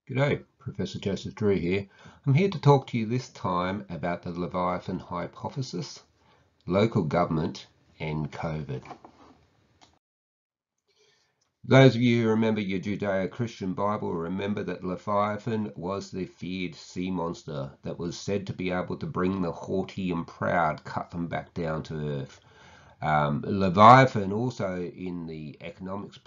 G'day, Professor Joseph Drew here. I'm here to talk to you this time about the Leviathan hypothesis, local government and COVID. Those of you who remember your Judeo-Christian Bible remember that Leviathan was the feared sea monster that was said to be able to bring the haughty and proud, cut them back down to earth. Leviathan also in the economics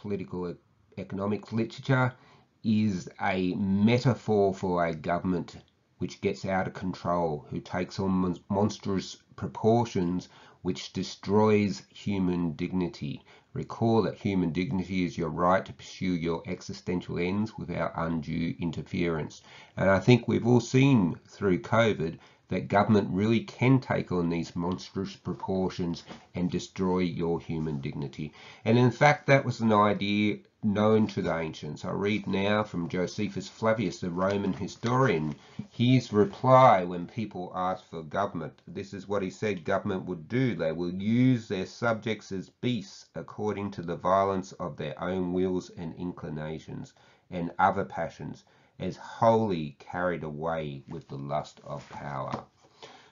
literature is a metaphor for a government which gets out of control, who takes on monstrous proportions, which destroys human dignity. Recall that human dignity is your right to pursue your existential ends without undue interference. And I think we've all seen through COVID that government really can take on these monstrous proportions and destroy your human dignity. And in fact, that was an idea known to the ancients. I read now from Josephus Flavius, the Roman historian, his reply when people asked for government. This is what he said government would do. They will use their subjects as beasts according to the violence of their own wills and inclinations and other passions, as wholly carried away with the lust of power.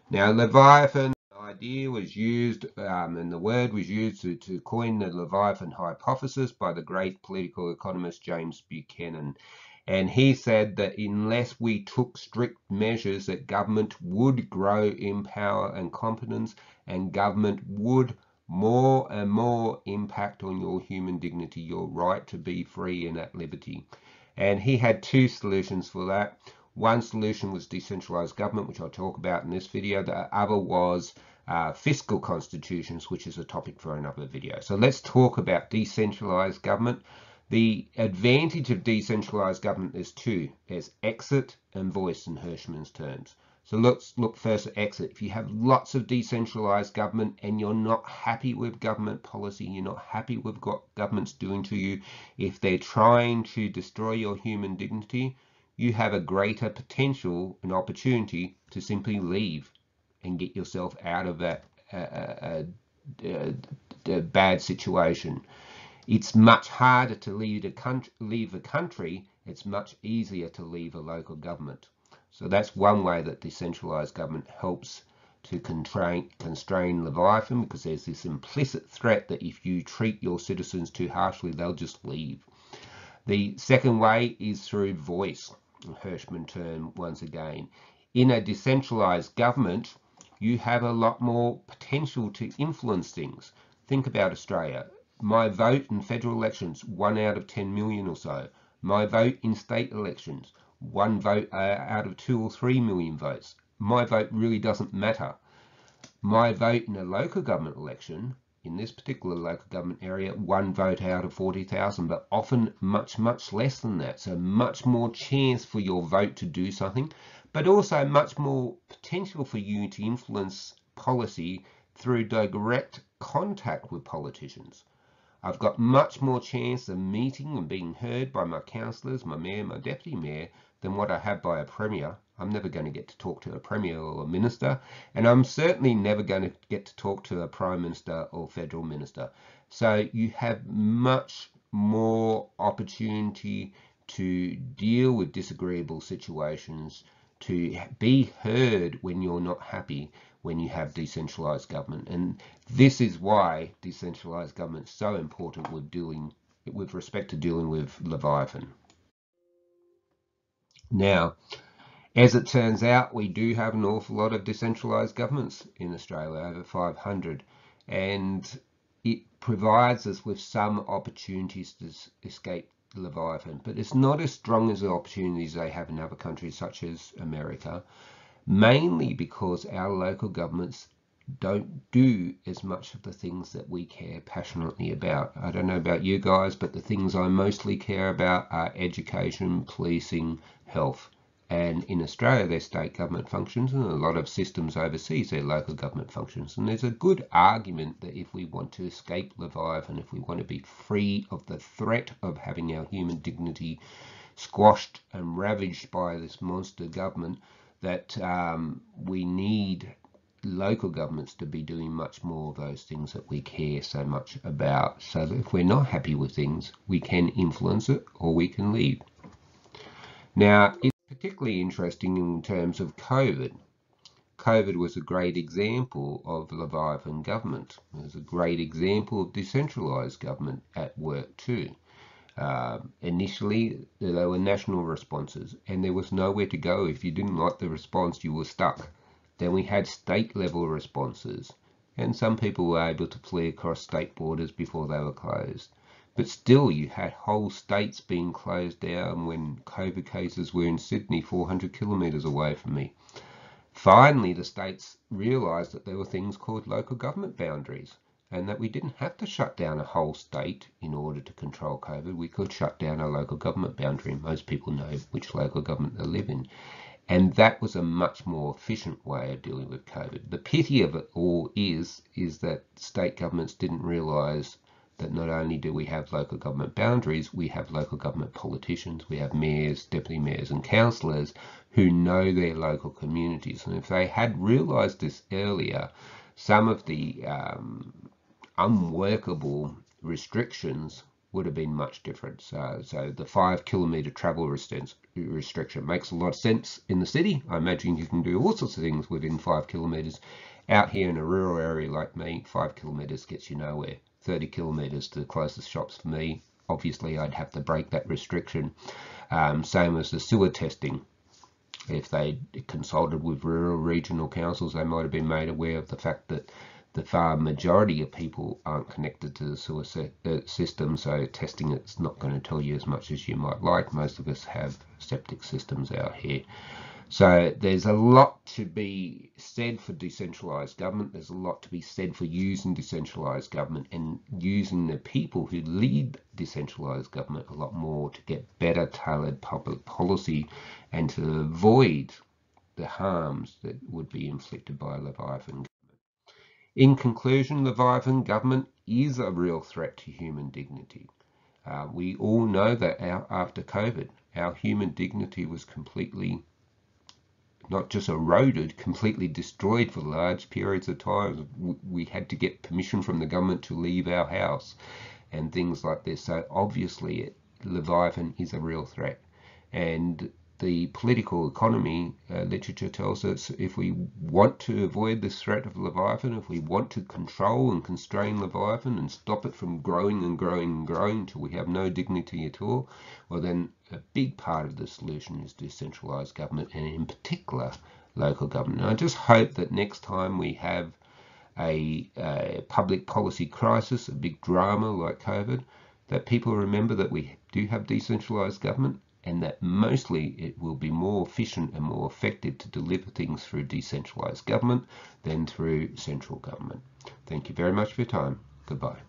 Now, Leviathan idea was used, and the word was used to coin the Leviathan hypothesis by the great political economist James Buchanan. And he said that unless we took strict measures, that government would grow in power and competence, and government would more and more impact on your human dignity, your right to be free and at liberty. And he had two solutions for that. One solution was decentralized government, which I'll talk about in this video. The other was fiscal constitutions, which is a topic for another video. So let's talk about decentralized government. The advantage of decentralized government is two. There's exit and voice in Hirschman's terms. So let's look first at exit. If you have lots of decentralized government and you're not happy with government policy, you're not happy with what government's doing to you, if they're trying to destroy your human dignity, you have a greater potential and opportunity to simply leave and get yourself out of that bad situation. It's much harder to leave a country. It's much easier to leave a local government. So that's one way that decentralized government helps to constrain Leviathan, because there's this implicit threat that if you treat your citizens too harshly, they'll just leave. The second way is through voice, Hirschman term once again. In a decentralized government, you have a lot more potential to influence things. Think about Australia. My vote in federal elections, 1 out of 10 million or so. My vote in state elections, 1 vote out of 2 or 3 million votes. My vote really doesn't matter. My vote in a local government election, in this particular local government area, 1 vote out of 40,000, but often much, much less than that. So much more chance for your vote to do something, but also much more potential for you to influence policy through direct contact with politicians. I've got much more chance of meeting and being heard by my councillors, my mayor, my deputy mayor, than what I have by a premier. I'm never going to get to talk to a premier or a minister, and I'm certainly never going to get to talk to a prime minister or federal minister. So you have much more opportunity to deal with disagreeable situations, to be heard when you're not happy, when you have decentralized government. And this is why decentralized government is so important with respect to dealing with Leviathan. Now, as it turns out, we do have an awful lot of decentralized governments in Australia, over 500, and it provides us with some opportunities to escape Leviathan, but it's not as strong as the opportunities they have in other countries such as America, mainly because our local governments don't do as much of the things that we care passionately about. I don't know about you guys, but the things I mostly care about are education, policing, health. And in Australia, they're state government functions, and a lot of systems overseas, they're local government functions. And there's a good argument that if we want to escape Leviathan, if we want to be free of the threat of having our human dignity squashed and ravaged by this monster government, that we need local governments to be doing much more of those things that we care so much about, so that if we're not happy with things, we can influence it or we can leave. Now, it's particularly interesting in terms of COVID. COVID was a great example of Leviathan government. It was a great example of decentralised government at work too. Initially, there were national responses, and there was nowhere to go. If you didn't like the response, you were stuck. Then we had state-level responses, and some people were able to flee across state borders before they were closed. But still, you had whole states being closed down when COVID cases were in Sydney, 400 kilometres away from me. Finally, the states realised that there were things called local government boundaries, and that we didn't have to shut down a whole state in order to control COVID. We could shut down a local government boundary. Most people know which local government they live in. And that was a much more efficient way of dealing with COVID. The pity of it all is that state governments didn't realise that not only do we have local government boundaries, we have local government politicians, we have mayors, deputy mayors and councillors who know their local communities. And if they had realised this earlier, some of the unworkable restrictions would have been much different. So the 5 kilometre travel restriction makes a lot of sense in the city. I imagine you can do all sorts of things within 5 kilometres. Out here in a rural area like me, 5 kilometres gets you nowhere. 30 kilometres to the closest shops for me. Obviously, I'd have to break that restriction. Same as the sewer testing. If they consulted with rural regional councils, they might have been made aware of the fact that the far majority of people aren't connected to the sewer system, so testing it's not going to tell you as much as you might like. Most of us have septic systems out here. So there's a lot to be said for decentralised government. There's a lot to be said for using decentralised government and using the people who lead decentralised government a lot more to get better tailored public policy and to avoid the harms that would be inflicted by Leviathan. In conclusion, Leviathan government is a real threat to human dignity. We all know that after COVID, our human dignity was completely not just eroded, completely destroyed for large periods of time. We had to get permission from the government to leave our house and things like this. So obviously Leviathan is a real threat. And the political economy literature tells us if we want to avoid this threat of Leviathan, if we want to control and constrain Leviathan and stop it from growing and growing and growing until we have no dignity at all, well then a big part of the solution is decentralised government, and in particular local government. And I just hope that next time we have a public policy crisis, a big drama like COVID, that people remember that we do have decentralised government, and that mostly it will be more efficient and more effective to deliver things through decentralised government than through central government. Thank you very much for your time. Goodbye.